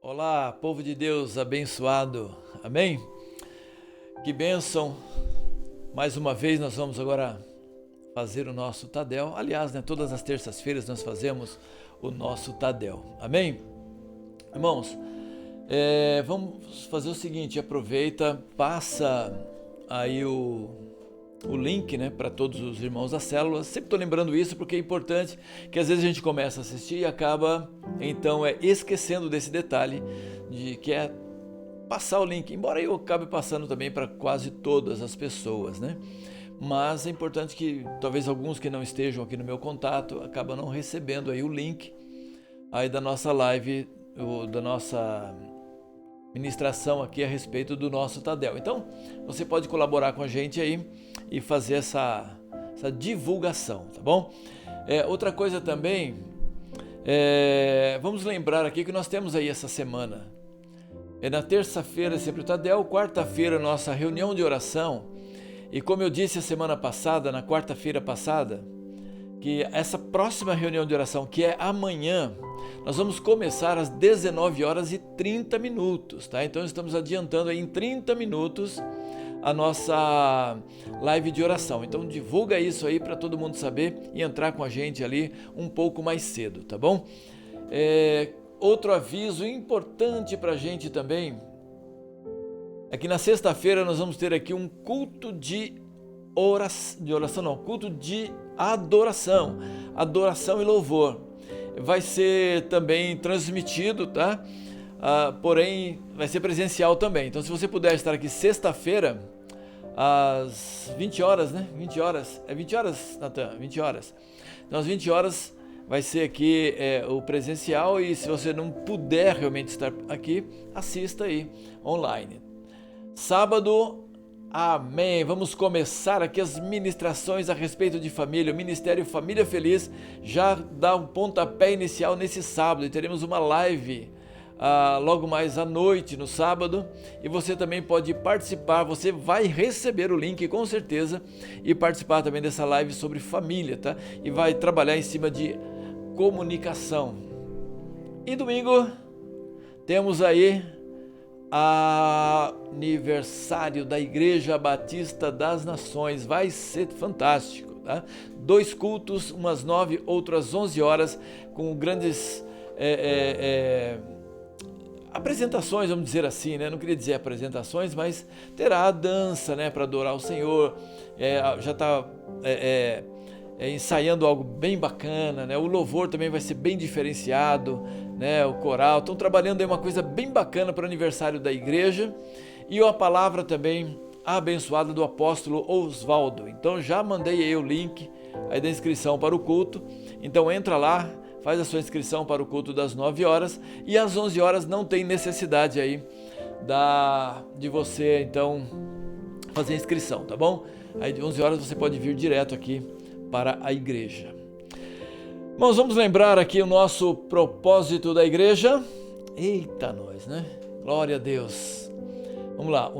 Olá, povo de Deus abençoado, amém? Que bênção, mais uma vez nós vamos agora fazer o nosso Tadel. Aliás, todas as terças-feiras nós fazemos o nosso Tadel, amém? Irmãos, vamos fazer o seguinte, aproveita, passa aí o link, para todos os irmãos da célula. Sempre estou lembrando isso porque é importante, que às vezes a gente começa a assistir e acaba então esquecendo desse detalhe de que é passar o link, embora eu acabe passando também para quase todas as pessoas, mas é importante que talvez alguns que não estejam aqui no meu contato acabam não recebendo aí o link aí da nossa live, da nossa ministração aqui a respeito do nosso Tadel. Então, você pode colaborar com a gente aí e fazer essa divulgação, tá bom? Outra coisa também, vamos lembrar aqui que nós temos aí essa semana, na terça-feira sempre o Tadel, quarta-feira nossa reunião de oração, e como eu disse a semana passada, na quarta-feira passada, que essa próxima reunião de oração, que é amanhã, nós vamos começar às 19h30, tá? Então estamos adiantando aí em 30 minutos a nossa live de oração. Então divulga isso aí para todo mundo saber e entrar com a gente ali um pouco mais cedo, tá bom? Outro aviso importante para a gente também é que na sexta-feira nós vamos ter aqui um culto culto de adoração e louvor. Vai ser também transmitido, tá? Porém, vai ser presencial também. Então, se você puder estar aqui sexta-feira, às 20 horas, 20 horas. É 20 horas, Natan? 20 horas. Então, às 20 horas vai ser aqui o presencial, e se você não puder realmente estar aqui, assista aí online. Sábado, amém, vamos começar aqui as ministrações a respeito de família. O Ministério Família Feliz já dá um pontapé inicial nesse sábado, e teremos uma live logo mais à noite no sábado, e você também pode participar. Você vai receber o link com certeza e participar também dessa live sobre família, tá? E vai trabalhar em cima de comunicação. E domingo temos aí aniversário da Igreja Batista das Nações. Vai ser fantástico, tá? 2 cultos, umas 9, outras 11 horas, com grandes apresentações, vamos dizer assim, Não queria dizer apresentações, mas terá a dança, para adorar o Senhor. Já está ensaiando algo bem bacana, O louvor também vai ser bem diferenciado, o coral. Estão trabalhando aí uma coisa bem bacana para o aniversário da igreja, e a palavra também abençoada do apóstolo Oswaldo. Então já mandei aí o link aí da inscrição para o culto. Então entra lá, faz a sua inscrição para o culto das 9 horas, e às 11 horas não tem necessidade aí de você então fazer a inscrição, tá bom? Aí de 11 horas você pode vir direto aqui para a igreja. Irmãos, vamos lembrar aqui o nosso propósito da igreja. Eita nós, Glória a Deus. Vamos lá,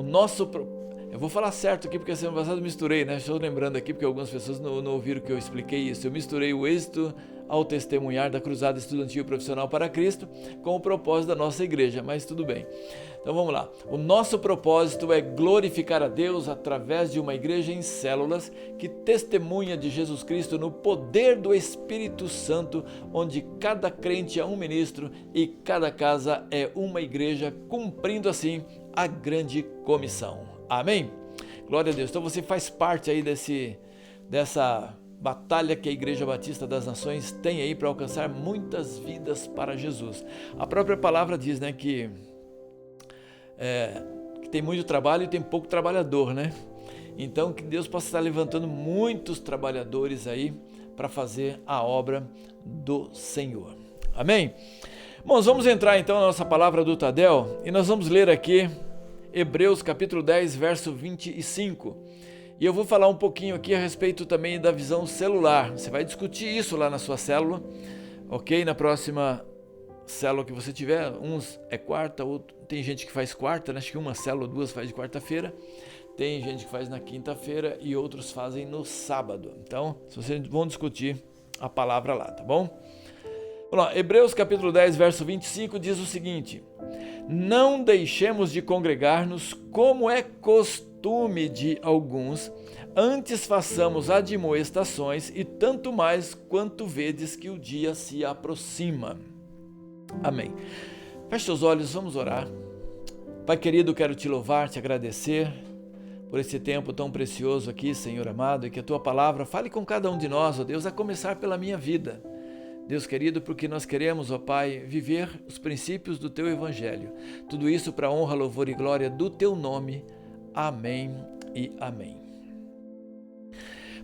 eu vou falar certo aqui, porque a semana passada eu misturei, Estou lembrando aqui porque algumas pessoas não ouviram que eu expliquei isso. Eu misturei o êxito ao testemunhar da Cruzada Estudantil e Profissional para Cristo com o propósito da nossa igreja, mas tudo bem. Então vamos lá. O nosso propósito é glorificar a Deus através de uma igreja em células que testemunha de Jesus Cristo no poder do Espírito Santo, onde cada crente é um ministro e cada casa é uma igreja, cumprindo assim a grande comissão. Amém? Glória a Deus. Então você faz parte aí dessa batalha que a Igreja Batista das Nações tem aí para alcançar muitas vidas para Jesus. A própria palavra diz, que tem muito trabalho e tem pouco trabalhador, Então que Deus possa estar levantando muitos trabalhadores aí para fazer a obra do Senhor. Amém? Bom, vamos entrar então na nossa palavra do Tadel, e nós vamos ler aqui Hebreus capítulo 10, verso 25. E eu vou falar um pouquinho aqui a respeito também da visão celular. Você vai discutir isso lá na sua célula, ok? Na próxima célula que você tiver, uns é quarta, tem gente que faz quarta, acho que uma célula ou 2 faz de quarta-feira, tem gente que faz na quinta-feira e outros fazem no sábado. Então, vocês vão discutir a palavra lá, tá bom? Vamos lá, Hebreus capítulo 10, verso 25 diz o seguinte: não deixemos de congregar-nos como é costume de alguns, antes façamos admoestações, e tanto mais quanto vedes que o dia se aproxima. Amém. Feche os olhos, vamos orar. Pai querido, quero te louvar, te agradecer por esse tempo tão precioso aqui, Senhor amado, e que a tua palavra fale com cada um de nós, ó Deus, a começar pela minha vida. Deus querido, porque nós queremos, ó Pai, viver os princípios do Teu Evangelho. Tudo isso para honra, louvor e glória do Teu nome. Amém e amém.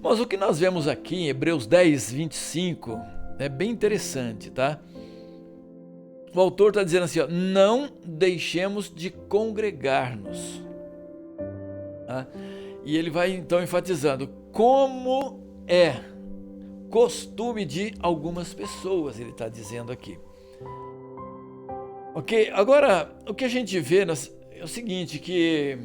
Mas o que nós vemos aqui em Hebreus 10, 25 é bem interessante, tá? O autor está dizendo assim, ó, não deixemos de congregar-nos. Tá? E ele vai então enfatizando como é costume de algumas pessoas, ele está dizendo aqui. Ok, agora o que a gente vê é o seguinte, que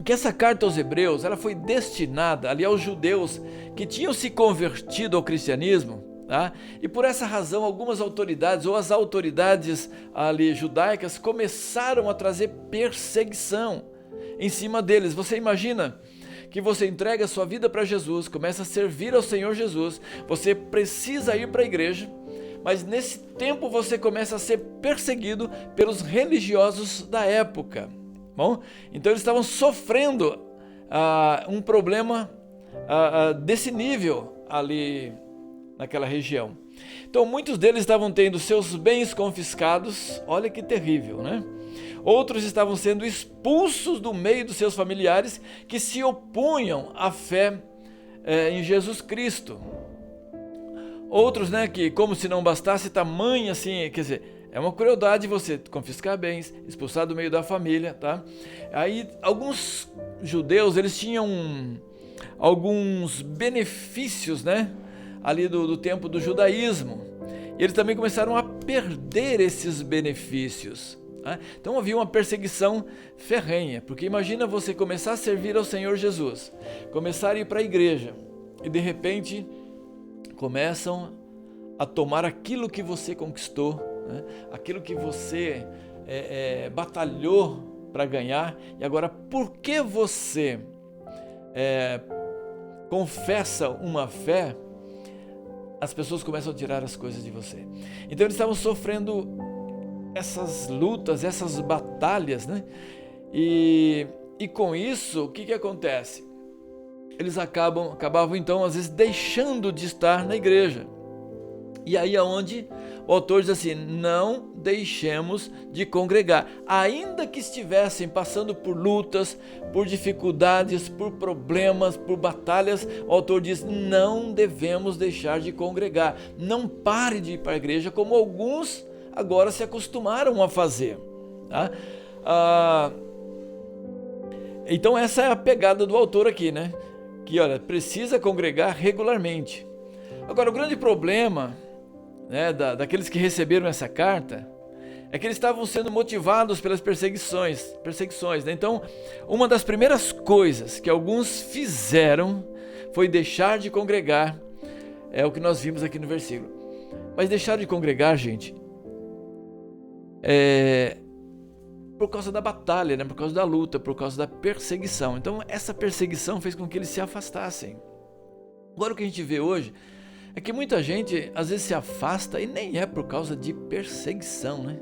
essa carta aos Hebreus, ela foi destinada ali aos judeus que tinham se convertido ao cristianismo, tá? E por essa razão algumas autoridades ou as autoridades ali judaicas começaram a trazer perseguição em cima deles. Você imagina que você entrega a sua vida para Jesus, começa a servir ao Senhor Jesus, você precisa ir para a igreja, mas nesse tempo você começa a ser perseguido pelos religiosos da época. Bom, então eles estavam sofrendo um problema desse nível ali naquela região. Então muitos deles estavam tendo seus bens confiscados, olha que terrível, né? Outros estavam sendo expulsos do meio dos seus familiares que se opunham à fé em Jesus Cristo. Outros, né, que como se não bastasse tamanho assim, quer dizer, é uma crueldade você confiscar bens, expulsar do meio da família, tá? Aí alguns judeus, eles tinham alguns benefícios, né, ali do tempo do judaísmo. E eles também começaram a perder esses benefícios. Então havia uma perseguição ferrenha, porque imagina você começar a servir ao Senhor Jesus, começar a ir para a igreja e de repente começam a tomar aquilo que você conquistou, né? Aquilo que você batalhou para ganhar, e agora porque você confessa uma fé, as pessoas começam a tirar as coisas de você. Então eles estavam sofrendo essas lutas, essas batalhas, né? E com isso, o que acontece? Eles acabavam então, às vezes, deixando de estar na igreja. E aí é onde o autor diz assim, não deixemos de congregar. Ainda que estivessem passando por lutas, por dificuldades, por problemas, por batalhas, o autor diz, não devemos deixar de congregar. Não pare de ir para a igreja como alguns agora se acostumaram a fazer. Tá? Então essa é a pegada do autor aqui, né? Que olha, precisa congregar regularmente. Agora o grande problema, né, daqueles que receberam essa carta é que eles estavam sendo motivados pelas perseguições, né? Então uma das primeiras coisas que alguns fizeram foi deixar de congregar, é o que nós vimos aqui no versículo. Mas deixar de congregar, gente, por causa da batalha, né? Por causa da luta, por causa da perseguição. Então essa perseguição fez com que eles se afastassem. Agora o que a gente vê hoje é que muita gente às vezes se afasta e nem é por causa de perseguição, né?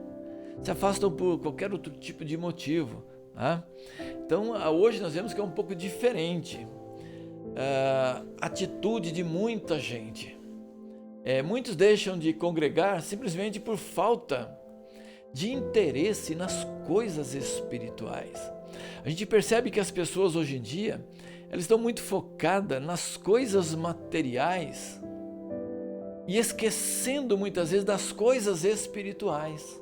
Se afastam por qualquer outro tipo de motivo, tá? Então hoje nós vemos que é um pouco diferente a atitude de muita gente. Muitos deixam de congregar simplesmente por falta de interesse nas coisas espirituais. A gente percebe que as pessoas hoje em dia, elas estão muito focadas nas coisas materiais e esquecendo muitas vezes das coisas espirituais,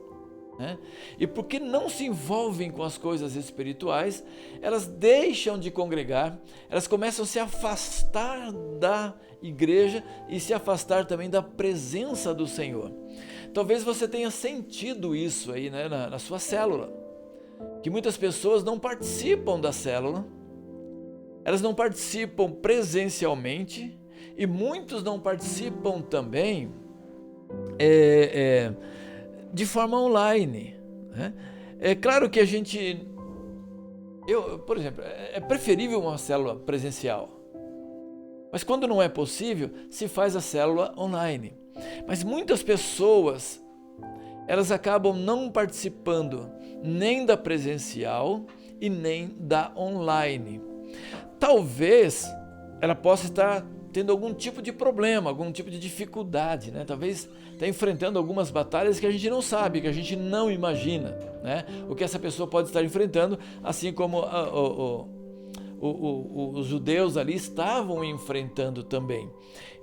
né? E porque não se envolvem com as coisas espirituais, elas deixam de congregar, elas começam a se afastar da igreja e se afastar também da presença do Senhor. Talvez você tenha sentido isso aí, né, na sua célula, que muitas pessoas não participam da célula, elas não participam presencialmente e muitos não participam também de forma online, né? É claro que por exemplo, é preferível uma célula presencial, mas quando não é possível, se faz a célula online. Mas muitas pessoas, elas acabam não participando nem da presencial e nem da online. Talvez ela possa estar tendo algum tipo de problema, algum tipo de dificuldade, né? Talvez está enfrentando algumas batalhas que a gente não sabe, que a gente não imagina, né? O que essa pessoa pode estar enfrentando, assim como os judeus ali estavam enfrentando também.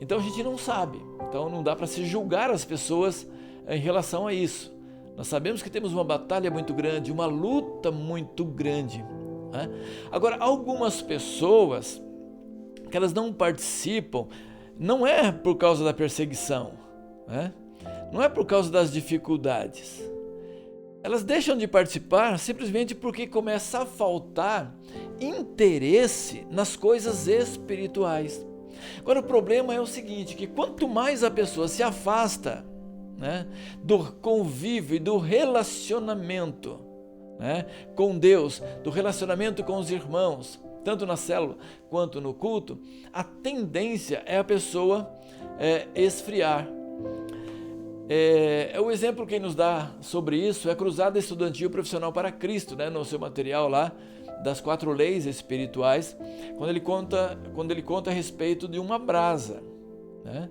Então a gente não sabe, então não dá para se julgar as pessoas em relação a isso. Nós sabemos que temos uma batalha muito grande, uma luta muito grande, né? Agora, algumas pessoas que elas não participam, não é por causa da perseguição, né? Não é por causa das dificuldades. Elas deixam de participar simplesmente porque começa a faltar interesse nas coisas espirituais. Agora, o problema é o seguinte, que quanto mais a pessoa se afasta, né, do convívio e do relacionamento, né, com Deus, do relacionamento com os irmãos, tanto na célula quanto no culto, a tendência é a pessoa esfriar. O exemplo que nos dá sobre isso é a Cruzada Estudantil Profissional para Cristo, né, no seu material lá, das 4 leis espirituais, quando ele conta a respeito de uma brasa, né?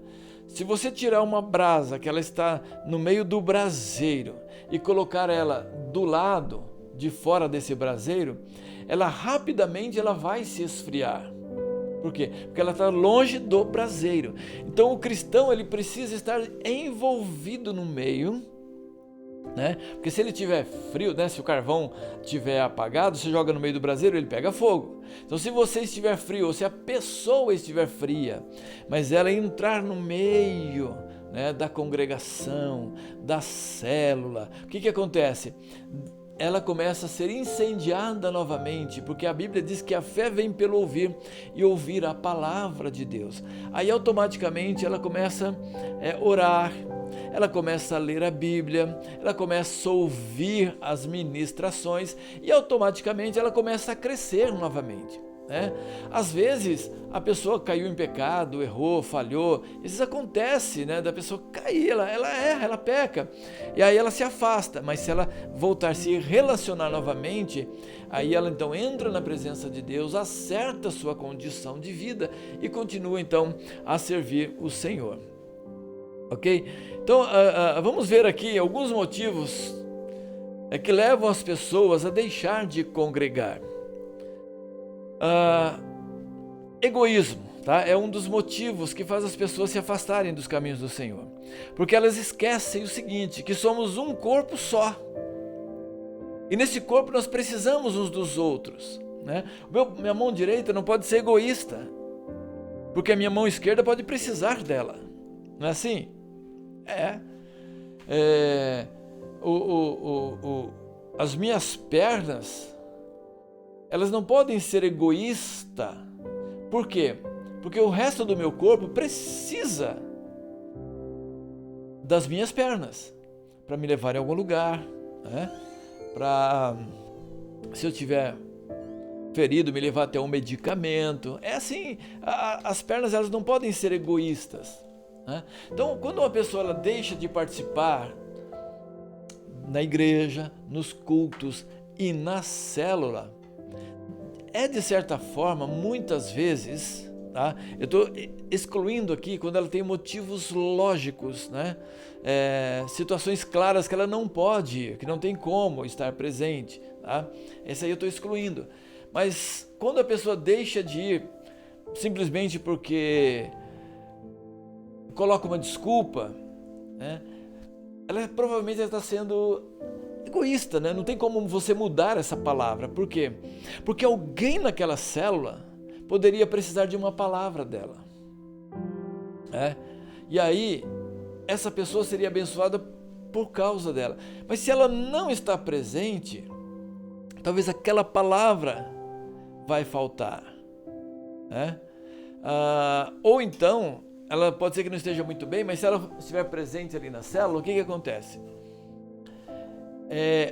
Se você tirar uma brasa que ela está no meio do braseiro e colocar ela do lado de fora desse braseiro, ela rapidamente vai se esfriar. Por quê? Porque ela está longe do braseiro. Então o cristão ele precisa estar envolvido no meio, né? Porque se ele tiver frio, né? Se o carvão estiver apagado, você joga no meio do braseiro, ele pega fogo. Então se você estiver frio, ou se a pessoa estiver fria, mas ela entrar no meio, né, da congregação, da célula, o que acontece? Ela começa a ser incendiada novamente, porque a Bíblia diz que a fé vem pelo ouvir e ouvir a palavra de Deus. Aí automaticamente ela começa a orar, ela começa a ler a Bíblia, ela começa a ouvir as ministrações e automaticamente ela começa a crescer novamente, né? Às vezes a pessoa caiu em pecado, errou, falhou, isso acontece, né? Da pessoa cair, ela erra, ela peca, e aí ela se afasta, mas se ela voltar a se relacionar novamente, aí ela então entra na presença de Deus, acerta a sua condição de vida e continua então a servir o Senhor. Ok? Então vamos ver aqui alguns motivos que levam as pessoas a deixar de congregar. Egoísmo, tá? É um dos motivos que faz as pessoas se afastarem dos caminhos do Senhor, porque elas esquecem o seguinte, que somos um corpo só, e nesse corpo nós precisamos uns dos outros, né? Minha mão direita não pode ser egoísta, porque a minha mão esquerda pode precisar dela, não é assim? As minhas pernas, elas não podem ser egoístas. Por quê? Porque o resto do meu corpo precisa das minhas pernas para me levar em algum lugar, né? Se eu tiver ferido, me levar até um medicamento. É assim, as pernas elas não podem ser egoístas, né? Então, quando uma pessoa ela deixa de participar na igreja, nos cultos e na célula, de certa forma, muitas vezes, tá? Eu estou excluindo aqui quando ela tem motivos lógicos, né? Situações claras que ela não pode ir, que não tem como estar presente, tá? Esse aí eu estou excluindo. Mas quando a pessoa deixa de ir simplesmente porque coloca uma desculpa, né? Ela provavelmente está sendo egoísta, né? Não tem como você mudar essa palavra. Por quê? Porque alguém naquela célula poderia precisar de uma palavra dela, e aí essa pessoa seria abençoada por causa dela. Mas se ela não está presente, talvez aquela palavra vai faltar, né? Ou então ela pode ser que não esteja muito bem, mas se ela estiver presente ali na célula, o que acontece?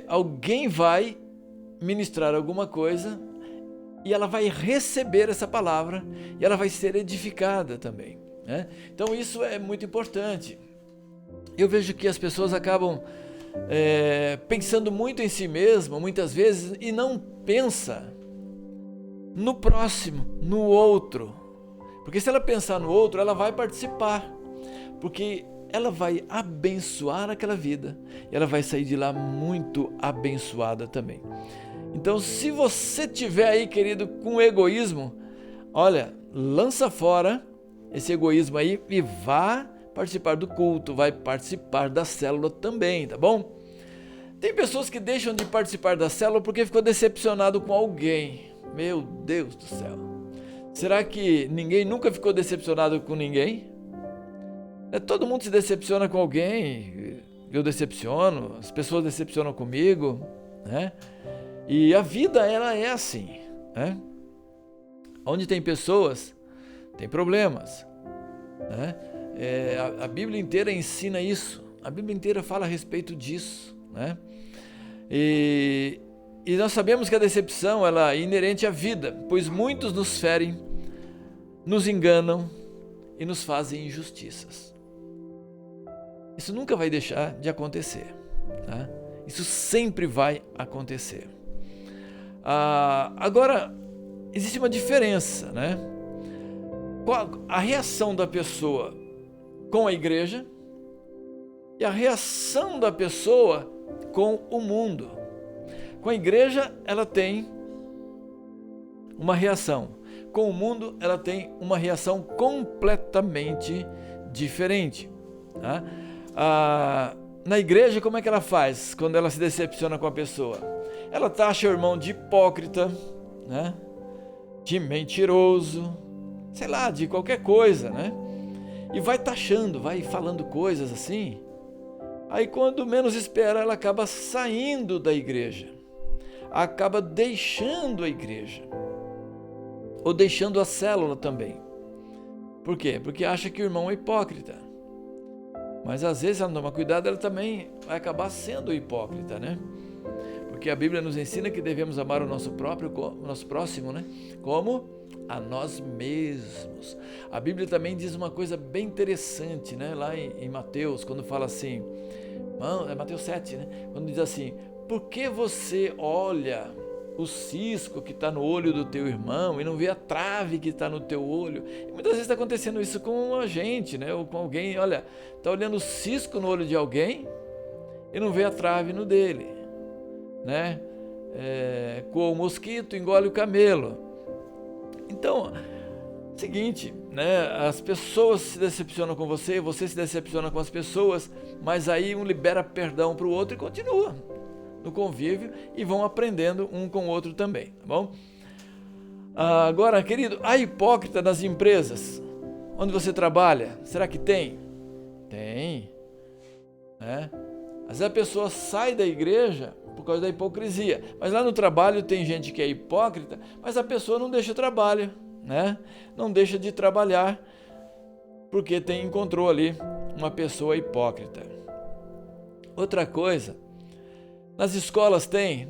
Alguém vai ministrar alguma coisa e ela vai receber essa palavra e ela vai ser edificada também, né? Então isso é muito importante. Eu vejo que as pessoas acabam pensando muito em si mesmas, muitas vezes, e não pensa no próximo, no outro. Porque se ela pensar no outro, ela vai participar, porque ela vai abençoar aquela vida e ela vai sair de lá muito abençoada também. Então, se você tiver aí, querido, com egoísmo, olha, lança fora esse egoísmo aí e vá participar do culto, vai participar da célula também, tá bom? Tem pessoas que deixam de participar da célula porque ficou decepcionado com alguém. Meu Deus do céu. Será que ninguém nunca ficou decepcionado com ninguém? Todo mundo se decepciona com alguém, eu decepciono, as pessoas decepcionam comigo, né? E a vida, ela é assim, né? Onde tem pessoas, tem problemas, né? A Bíblia inteira ensina isso, a Bíblia inteira fala a respeito disso, né? E nós sabemos que a decepção, ela é inerente à vida, pois muitos nos ferem, nos enganam e nos fazem injustiças. Isso nunca vai deixar de acontecer, tá? Isso sempre vai acontecer. Agora, existe uma diferença, né? A reação da pessoa com a igreja e a reação da pessoa com o mundo. Com a igreja, ela tem uma reação. Com o mundo, ela tem uma reação completamente diferente, tá? Na igreja, como é que ela faz quando ela se decepciona com a pessoa? Ela taxa o irmão de hipócrita, né? De mentiroso, sei lá, de qualquer coisa, né? E vai taxando, vai falando coisas assim. Aí quando menos espera, ela acaba saindo da igreja, acaba deixando a igreja, ou deixando a célula também. Por quê? Porque acha que o irmão é hipócrita. Mas às vezes ela não toma cuidado, ela também vai acabar sendo hipócrita, né? Porque a Bíblia nos ensina que devemos amar o nosso próximo, né? Como a nós mesmos. A Bíblia também diz uma coisa bem interessante, né? Lá em Mateus, quando fala assim, é Mateus 7, né? Quando diz assim, por que você olha o cisco que está no olho do teu irmão e não vê a trave que está no teu olho? E muitas vezes está acontecendo isso com a gente, né? Ou com alguém, olha, está olhando o cisco no olho de alguém e não vê a trave no dele, né? Coa o mosquito, engole o camelo. Então, seguinte, né? As pessoas se decepcionam com você, você se decepciona com as pessoas, mas aí um libera perdão para o outro e continua no convívio e vão aprendendo um com o outro também, tá bom? Agora, querido, a hipócrita nas empresas, onde você trabalha, será que tem? Tem, né? Às vezes a pessoa sai da igreja por causa da hipocrisia, mas lá no trabalho tem gente que é hipócrita, mas a pessoa não deixa o trabalho, né? Não deixa de trabalhar porque encontrou ali uma pessoa hipócrita. Outra coisa, nas escolas tem,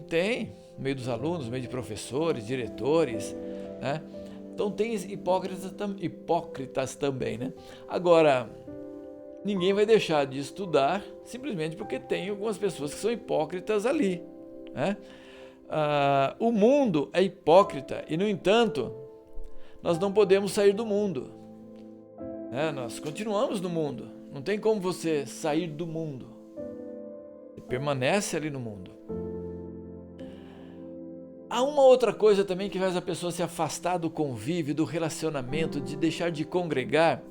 no meio dos alunos, no meio de professores, diretores, né? Então tem hipócritas também, né? Agora, ninguém vai deixar de estudar simplesmente porque tem algumas pessoas que são hipócritas ali, né? O mundo é hipócrita e, no entanto, nós não podemos sair do mundo, né? Nós continuamos no mundo, não tem como você sair do mundo, você permanece ali no mundo. Há uma outra coisa também que faz a pessoa se afastar do convívio, do relacionamento, de deixar de congregar.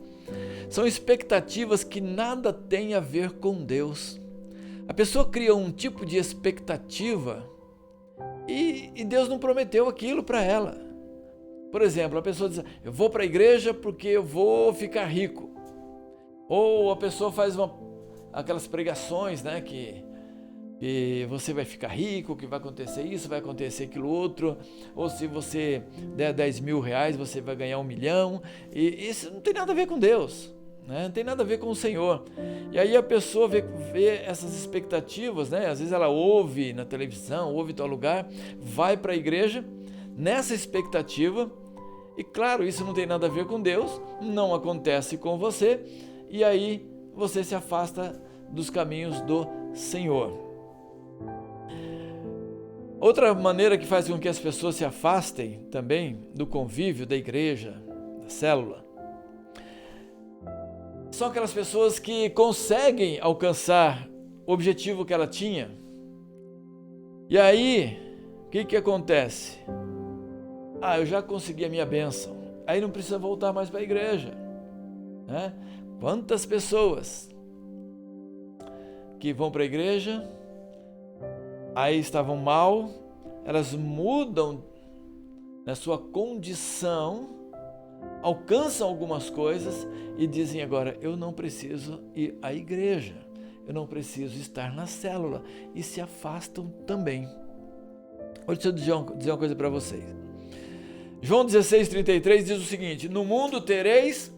São expectativas que nada têm a ver com Deus. A pessoa cria um tipo de expectativa e Deus não prometeu aquilo para ela. Por exemplo, a pessoa diz, eu vou para a igreja porque eu vou ficar rico. Ou a pessoa faz aquelas pregações, né, que você vai ficar rico, que vai acontecer isso, vai acontecer aquilo outro, ou se você der 10 mil reais, você vai ganhar 1 milhão, e isso não tem nada a ver com Deus, né? Não tem nada a ver com o Senhor. E aí a pessoa vê essas expectativas, né? Às vezes ela ouve na televisão, ouve em tal lugar, vai para a igreja nessa expectativa, e claro, isso não tem nada a ver com Deus, não acontece com você, e aí você se afasta dos caminhos do Senhor. Outra maneira que faz com que as pessoas se afastem também do convívio da igreja, da célula, são aquelas pessoas que conseguem alcançar o objetivo que ela tinha. E aí, o que acontece? Eu já consegui a minha bênção. Aí não precisa voltar mais para a igreja, né? Quantas pessoas que vão para a igreja, aí estavam mal, elas mudam na sua condição, alcançam algumas coisas e dizem agora, eu não preciso ir à igreja, eu não preciso estar na célula, e se afastam também. Olha, deixa eu dizer uma coisa para vocês. João 16:33 diz o seguinte: no mundo tereis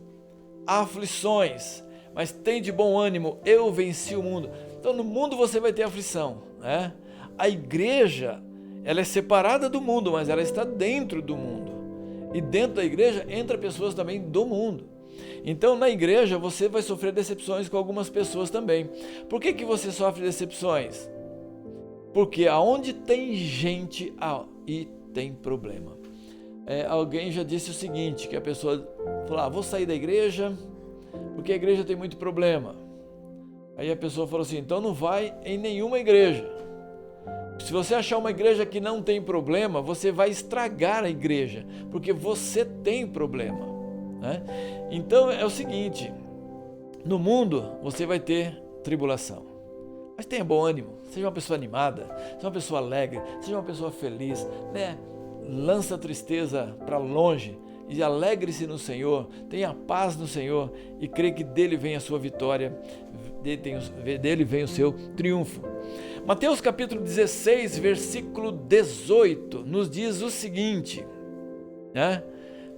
aflições, mas tem de bom ânimo, eu venci o mundo. Então no mundo você vai ter aflição, né? A igreja, ela é separada do mundo, mas ela está dentro do mundo. E dentro da igreja entra pessoas também do mundo. Então na igreja você vai sofrer decepções com algumas pessoas também. Por que você sofre decepções? Porque aonde tem gente, aí tem problema. Alguém já disse o seguinte, que a pessoa falou, vou sair da igreja porque a igreja tem muito problema. Aí a pessoa falou assim, então não vai em nenhuma igreja. Se você achar uma igreja que não tem problema, você vai estragar a igreja, porque você tem problema, né? Então é o seguinte, no mundo você vai ter tribulação, mas tenha bom ânimo, seja uma pessoa animada, seja uma pessoa alegre, seja uma pessoa feliz, né? Lança a tristeza para longe e alegre-se no Senhor, tenha paz no Senhor e crê que dele vem a sua vitória, dele vem o seu triunfo. Mateus capítulo 16, versículo 18, nos diz o seguinte, né?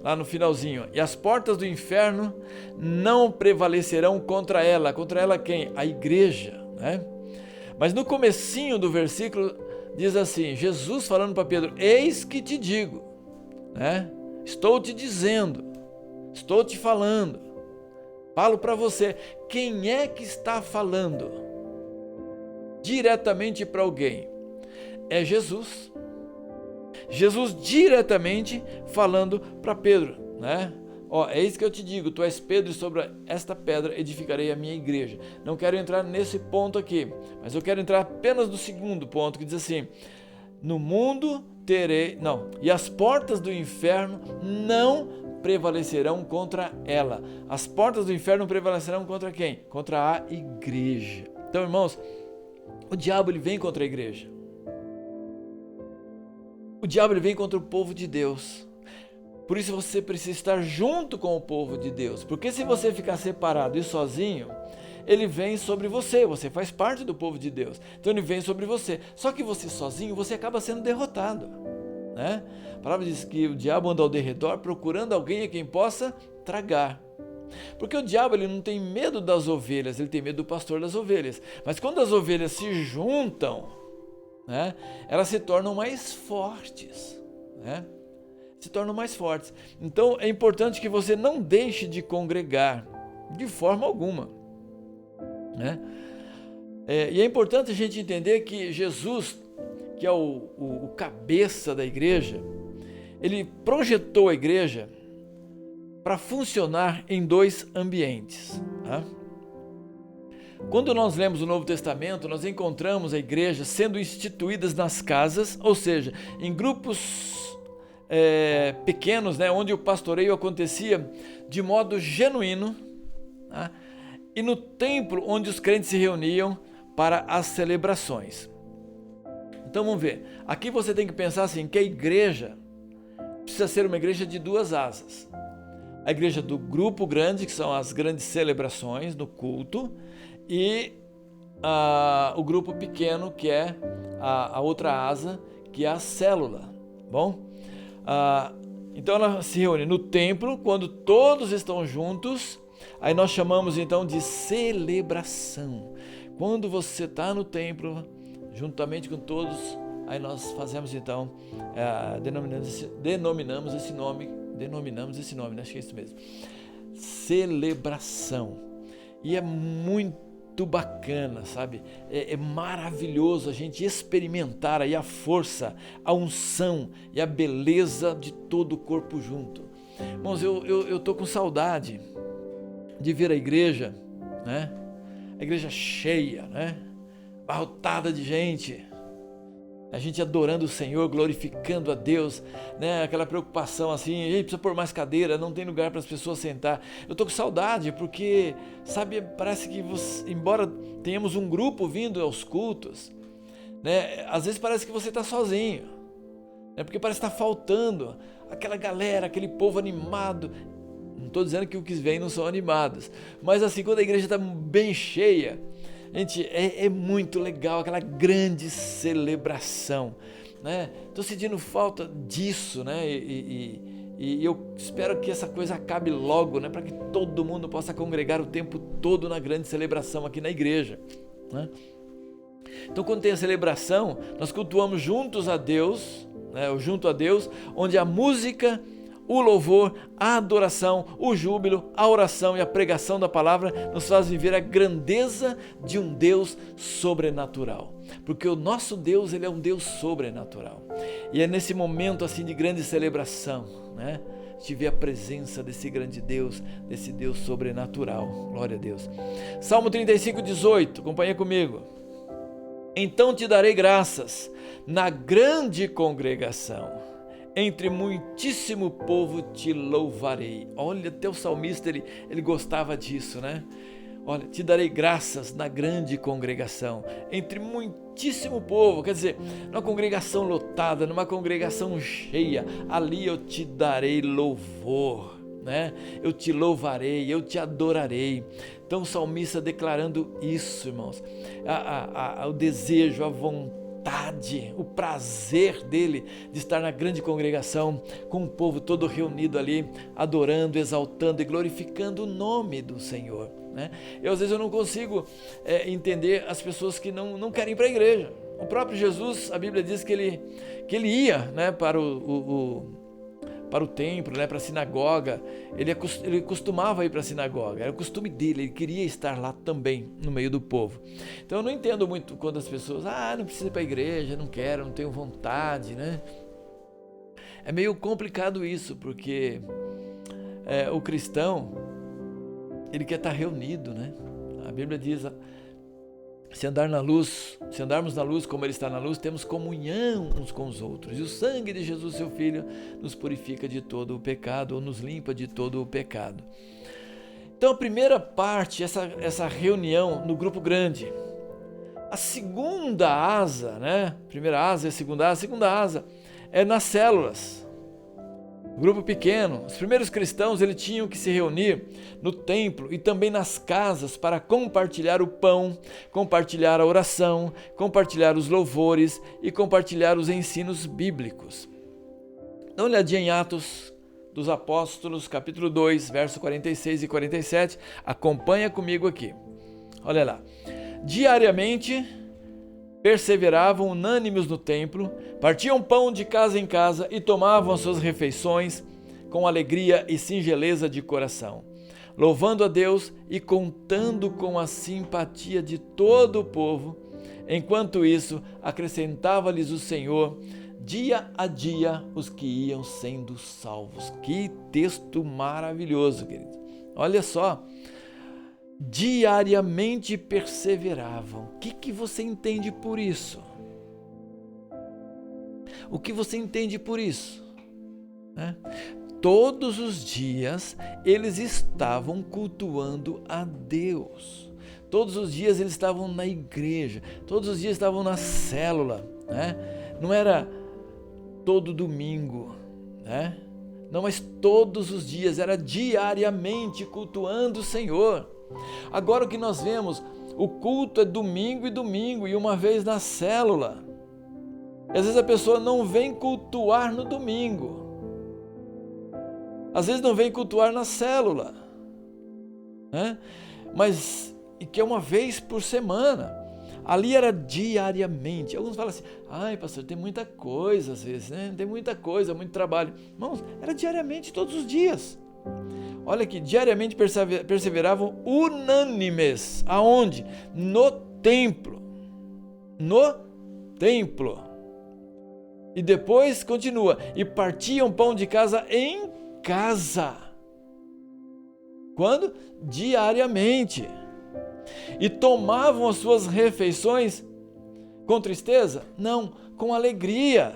Lá no finalzinho, e as portas do inferno não prevalecerão contra ela quem? A igreja, né? Mas no comecinho do versículo diz assim, Jesus falando para Pedro, eis que te digo, né? Estou te dizendo, estou te falando, falo para você. Quem é que está falando diretamente para alguém? É Jesus. Jesus diretamente falando para Pedro, né? Eis que eu te digo, tu és Pedro e sobre esta pedra edificarei a minha igreja. Não quero entrar nesse ponto aqui, mas eu quero entrar apenas no segundo ponto, que diz assim, no mundo e as portas do inferno não prevalecerão contra ela. As portas do inferno prevalecerão contra quem? Contra a igreja. Então, irmãos, o diabo ele vem contra a igreja. O diabo ele vem contra o povo de Deus. Por isso você precisa estar junto com o povo de Deus. Porque se você ficar separado e sozinho, ele vem sobre você. Você faz parte do povo de Deus. Então ele vem sobre você. Só que você sozinho, você acaba sendo derrotado, né? A palavra diz que o diabo anda ao derredor procurando alguém a quem possa tragar. Porque o diabo ele não tem medo das ovelhas, ele tem medo do pastor das ovelhas. Mas quando as ovelhas se juntam, né, elas se tornam mais fortes, né? Se tornam mais fortes. Então é importante que você não deixe de congregar de forma alguma, né? E é importante a gente entender que Jesus, que é o cabeça da igreja, ele projetou a igreja para funcionar em dois ambientes, tá? Quando nós lemos o Novo Testamento, nós encontramos a igreja sendo instituídas nas casas, ou seja, em grupos pequenos, né, onde o pastoreio acontecia de modo genuíno, tá? E no templo onde os crentes se reuniam para as celebrações. Então vamos ver, aqui você tem que pensar assim, que a igreja precisa ser uma igreja de duas asas. A igreja do grupo grande, que são as grandes celebrações no culto, e o grupo pequeno, que é a outra asa, que é a célula. Bom, então ela se reúne no templo, quando todos estão juntos, Aí nós chamamos então de celebração. Quando você está no templo, juntamente com todos, aí nós fazemos então, denominamos esse nome, né? Acho que é isso mesmo. Celebração. E é muito bacana, sabe? É maravilhoso a gente experimentar aí a força, a unção e a beleza de todo o corpo junto. Irmãos, eu tô com saudade de ver a igreja, né? A igreja cheia, né? Abarrotada de gente. A gente adorando o Senhor, glorificando a Deus, né? Aquela preocupação assim, precisa pôr mais cadeira, não tem lugar para as pessoas sentar. Eu tô com saudade porque, sabe, parece que embora tenhamos um grupo vindo aos cultos, né? Às vezes parece que você está sozinho, né? Porque parece que está faltando aquela galera, aquele povo animado. Não estou dizendo que os que vêm não são animados, mas assim, quando a igreja está bem cheia, gente, é muito legal, aquela grande celebração, né? Estou sentindo falta disso, né? E eu espero que essa coisa acabe logo, né? Para que todo mundo possa congregar o tempo todo na grande celebração aqui na igreja, né? Então, quando tem a celebração, nós cultuamos juntos a Deus, né? Junto a Deus, onde a música, o louvor, a adoração, o júbilo, a oração e a pregação da palavra nos faz viver a grandeza de um Deus sobrenatural. Porque o nosso Deus, ele é um Deus sobrenatural. E é nesse momento assim de grande celebração, né? A gente vê a presença desse grande Deus, desse Deus sobrenatural. Glória a Deus. Salmo 35:18, acompanha comigo. Então te darei graças na grande congregação. Entre muitíssimo povo te louvarei. Olha, até o salmista ele gostava disso, né? Olha, te darei graças na grande congregação. Entre muitíssimo povo, quer dizer, numa congregação lotada, numa congregação cheia, ali eu te darei louvor, né? Eu te louvarei, eu te adorarei. Então o salmista declarando isso, irmãos, o desejo, a vontade, o prazer dele de estar na grande congregação com o povo todo reunido ali, adorando, exaltando e glorificando o nome do Senhor, né? Às vezes eu não consigo entender as pessoas que não querem ir para a igreja. O próprio Jesus, a Bíblia diz que ele ia, né, para o templo, né, para a sinagoga. Ele costumava ir para a sinagoga, era o costume dele, ele queria estar lá também, no meio do povo. Então eu não entendo muito quando as pessoas, não precisa ir para a igreja, não quero, não tenho vontade, né? É meio complicado isso, porque o cristão, ele quer estar reunido, né? A Bíblia diz, se andarmos na luz como Ele está na luz, temos comunhão uns com os outros. E o sangue de Jesus, seu Filho, nos purifica de todo o pecado, ou nos limpa de todo o pecado. Então a primeira parte, essa reunião no grupo grande. A segunda asa, né? Primeira asa e a segunda asa é nas células. Grupo pequeno. Os primeiros cristãos eles tinham que se reunir no templo e também nas casas para compartilhar o pão, compartilhar a oração, compartilhar os louvores e compartilhar os ensinos bíblicos. Dá uma olhadinha em Atos dos Apóstolos, capítulo 2, verso 46 e 47. Acompanha comigo aqui. Olha lá. Diariamente perseveravam unânimes no templo, partiam pão de casa em casa e tomavam as suas refeições com alegria e singeleza de coração, louvando a Deus e contando com a simpatia de todo o povo. Enquanto isso, acrescentava-lhes o Senhor, dia a dia, os que iam sendo salvos. Que texto maravilhoso, querido. Olha só. Diariamente perseveravam. O que você entende por isso? O que você entende por isso? Todos os dias eles estavam cultuando a Deus. Todos os dias eles estavam na igreja. Todos os dias estavam na célula, né? Não era todo domingo, né? Não, mas todos os dias, era diariamente cultuando o Senhor. Agora o que nós vemos, o culto é domingo e uma vez na célula. E às vezes a pessoa não vem cultuar no domingo. Às vezes não vem cultuar na célula. né? Mas e que é uma vez por semana. Ali era diariamente. Alguns falam assim: ai, pastor, tem muita coisa às vezes, né? Tem muita coisa, muito trabalho. Irmãos, era diariamente, todos os dias. Olha que diariamente perseveravam unânimes. Aonde? No templo. No templo. E depois continua: e partiam pão de casa em casa. Quando? Diariamente. E tomavam as suas refeições com tristeza? Não, com alegria,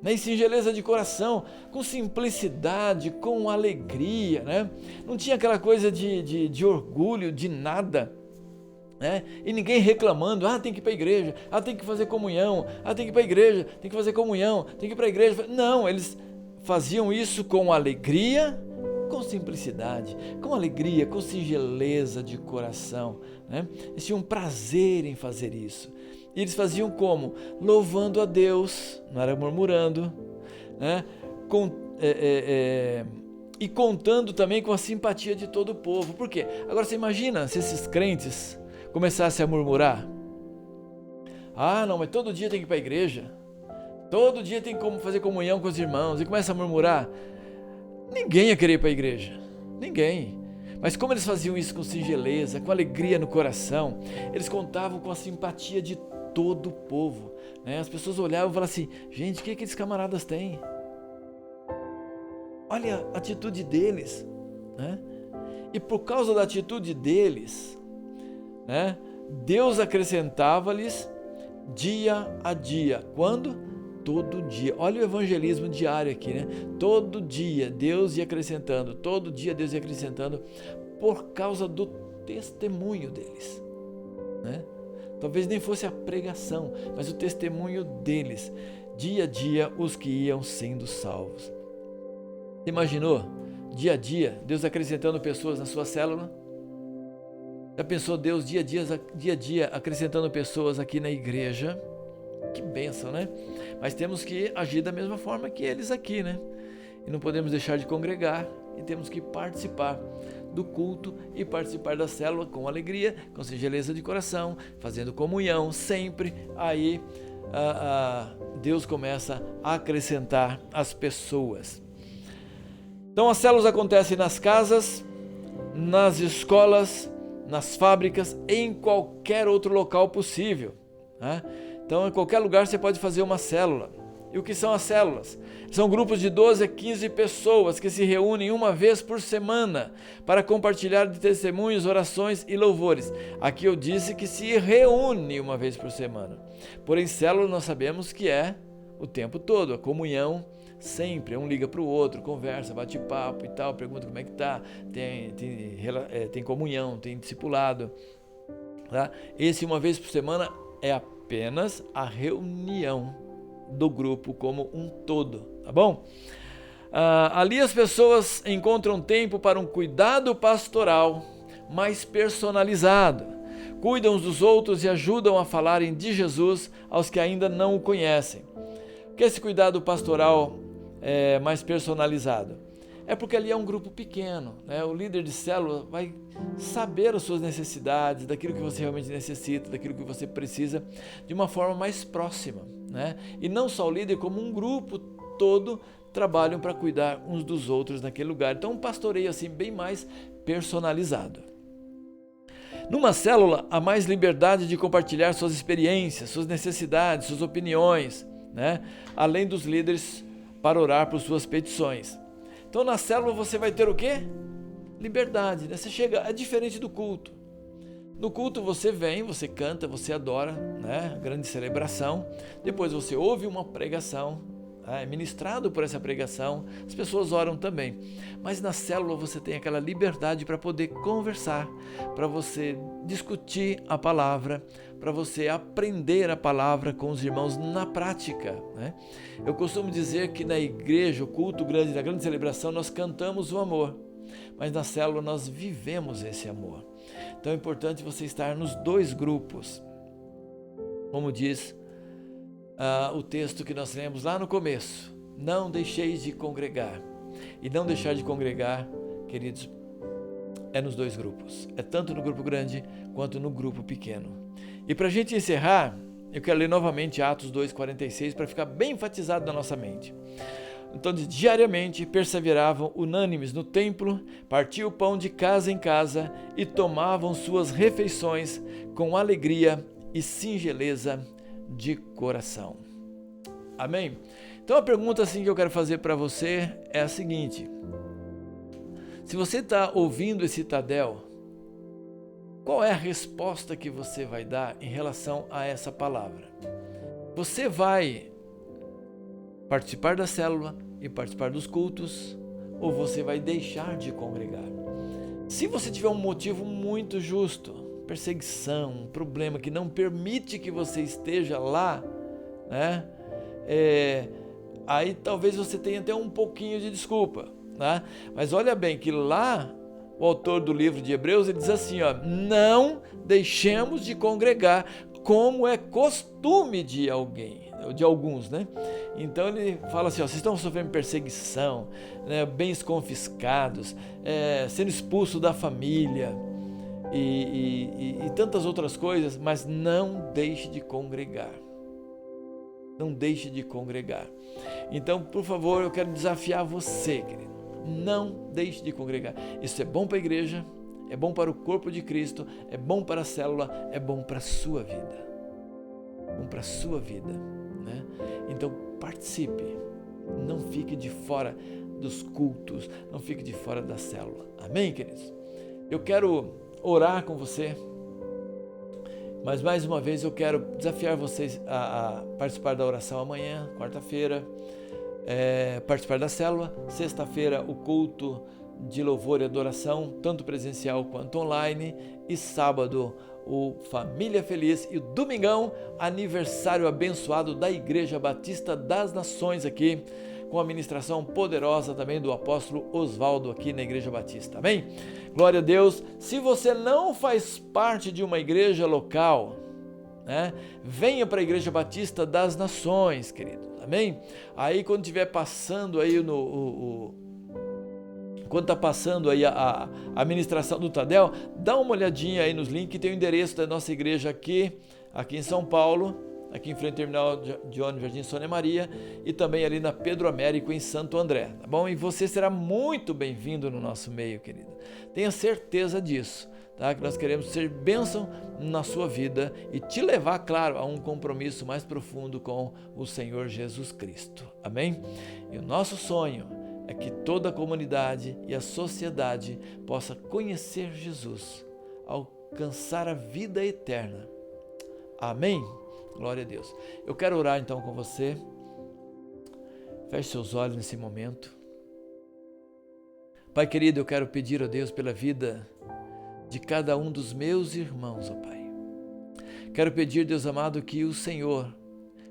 em singeleza de coração, com simplicidade, com alegria, né? Não tinha aquela coisa de orgulho, de nada, né? E ninguém reclamando: tem que ir para a igreja, tem que fazer comunhão, tem que ir para a igreja, tem que fazer comunhão, tem que ir para a igreja. Não, eles faziam isso com alegria, com simplicidade, com alegria, com singeleza de coração, né? Eles tinham prazer em fazer isso. E eles faziam como? Louvando a Deus, não era murmurando, né? E contando também com a simpatia de todo o povo. Por quê? Agora você imagina se esses crentes começassem a murmurar: não, mas todo dia tem que ir para a igreja, todo dia tem que fazer comunhão com os irmãos, e começa a murmurar. Ninguém ia querer ir para a igreja, ninguém. Mas como eles faziam isso com singeleza, com alegria no coração, eles contavam com a simpatia de todo o povo, né? As pessoas olhavam e falavam assim: gente, o que aqueles camaradas têm? Olha a atitude deles, né? E por causa da atitude deles, né, Deus acrescentava-lhes dia a dia. Quando? Todo dia. Olha o evangelismo diário aqui, né? Todo dia Deus ia acrescentando, todo dia Deus ia acrescentando, por causa do testemunho deles, né? Talvez nem fosse a pregação, mas o testemunho deles. Dia a dia os que iam sendo salvos. Imaginou? Dia a dia Deus acrescentando pessoas na sua célula? Já pensou Deus dia a dia acrescentando pessoas aqui na igreja? Que bênção, né? Mas temos que agir da mesma forma que eles aqui, né? E não podemos deixar de congregar, e temos que participar do culto e participar da célula com alegria, com singeleza de coração, fazendo comunhão sempre. Aí Deus começa a acrescentar as pessoas. Então as células acontecem nas casas, nas escolas, nas fábricas, em qualquer outro local possível, né? Então, em qualquer lugar você pode fazer uma célula. E o que são as células? São grupos de 12 a 15 pessoas que se reúnem uma vez por semana para compartilhar de testemunhos, orações e louvores. Aqui eu disse que se reúne uma vez por semana. Porém, célula nós sabemos que é o tempo todo, a comunhão sempre. Um liga para o outro, conversa, bate papo e tal, pergunta como é que está, tem comunhão, tem discipulado, tá? Esse uma vez por semana é apenas a reunião do grupo como um todo, tá bom? Ali as pessoas encontram tempo para um cuidado pastoral mais personalizado, cuidam uns dos outros e ajudam a falarem de Jesus aos que ainda não o conhecem. O que é esse cuidado pastoral mais personalizado? É porque ali é um grupo pequeno, né? O líder de célula vai saber as suas necessidades, daquilo que você realmente necessita, daquilo que você precisa, de uma forma mais próxima, né? E não só o líder, como um grupo todo trabalham para cuidar uns dos outros naquele lugar. Então um pastoreio assim bem mais personalizado. Numa célula há mais liberdade de compartilhar suas experiências, suas necessidades, suas opiniões, né? Além dos líderes para orar por suas petições. Então na célula você vai ter o quê? Liberdade, né? Você chega, é diferente do culto. No culto você vem, você canta, você adora, né? Grande celebração. Depois você ouve uma pregação, é ministrado por essa pregação, as pessoas oram também. Mas na célula você tem aquela liberdade para poder conversar, para você discutir a palavra, para você aprender a palavra com os irmãos na prática, né? Eu costumo dizer que na igreja, o culto grande, na grande celebração, nós cantamos o amor, mas na célula nós vivemos esse amor. Então é importante você estar nos dois grupos, como diz o texto que nós lemos lá no começo: não deixeis de congregar. E não deixar de congregar, queridos, é nos dois grupos. É tanto no grupo grande quanto no grupo pequeno. E para a gente encerrar, eu quero ler novamente Atos 2,46 para ficar bem enfatizado na nossa mente. Então, diariamente perseveravam unânimes no templo, partiam o pão de casa em casa e tomavam suas refeições com alegria e singeleza de coração. Amém? Então a pergunta assim que eu quero fazer para você é a seguinte: se você está ouvindo esse Tadel, qual é a resposta que você vai dar em relação a essa palavra? Você vai participar da célula e participar dos cultos, ou você vai deixar de congregar? Se você tiver um motivo muito justo, perseguição, um problema que não permite que você esteja lá, né? Aí talvez você tenha até um pouquinho de desculpa, né? Mas olha bem que lá o autor do livro de Hebreus ele diz assim, ó, não deixemos de congregar como é costume de alguns, né? Então ele fala assim, ó, vocês estão sofrendo perseguição, né, bens confiscados, sendo expulso da família e tantas outras coisas, mas não deixe de congregar. Não deixe de congregar. Então, por favor, eu quero desafiar você, querido. Não deixe de congregar. Isso é bom para a igreja, é bom para o corpo de Cristo, é bom para a célula, é bom para a sua vida. Bom para a sua vida, né? Então, participe. Não fique de fora dos cultos, não fique de fora da célula. Amém, queridos? Eu quero orar com você. Mas mais uma vez eu quero desafiar vocês a participar da oração amanhã, quarta-feira, participar da célula, sexta-feira o culto de louvor e adoração, tanto presencial quanto online, e sábado o Família Feliz e o domingão, aniversário abençoado da Igreja Batista das Nações aqui, com a ministração poderosa também do apóstolo Oswaldo aqui na Igreja Batista, amém? Glória a Deus. Se você não faz parte de uma igreja local, né, venha para a Igreja Batista das Nações, querido, amém? Aí quando estiver passando aí quando está passando aí a ministração do Tadel, dá uma olhadinha aí nos links, que tem o endereço da nossa igreja aqui em São Paulo, aqui em frente ao terminal de ônibus Jardim Sônia Maria, e também ali na Pedro Américo em Santo André, tá bom? E você será muito bem-vindo no nosso meio, querido. Tenha certeza disso, tá? Que nós queremos ser bênção na sua vida e te levar, claro, a um compromisso mais profundo com o Senhor Jesus Cristo, amém? E o nosso sonho é que toda a comunidade e a sociedade possa conhecer Jesus, alcançar a vida eterna. Amém? Glória a Deus. Eu quero orar então com você. Feche seus olhos nesse momento. Pai querido, eu quero pedir a Deus pela vida de cada um dos meus irmãos, ó Pai. Quero pedir, Deus amado, que o Senhor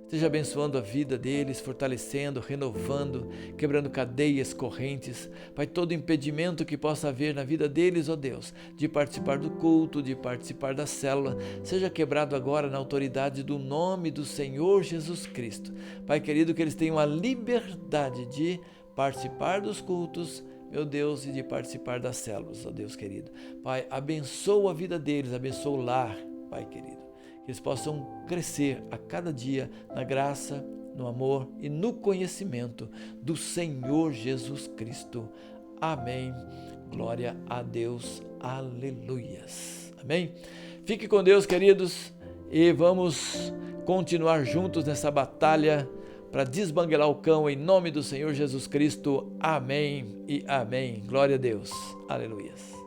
esteja abençoando a vida deles, fortalecendo, renovando, quebrando cadeias, correntes. Pai, todo impedimento que possa haver na vida deles, ó Deus, de participar do culto, de participar da célula, seja quebrado agora na autoridade do nome do Senhor Jesus Cristo. Pai querido, que eles tenham a liberdade de participar dos cultos, meu Deus, e de participar das células, ó Deus querido. Pai, abençoa a vida deles, abençoa o lar, Pai querido. Que eles possam crescer a cada dia na graça, no amor e no conhecimento do Senhor Jesus Cristo. Amém. Glória a Deus. Aleluias. Amém. Fique com Deus, queridos, e vamos continuar juntos nessa batalha para desbanguelar o cão em nome do Senhor Jesus Cristo. Amém e amém. Glória a Deus. Aleluias.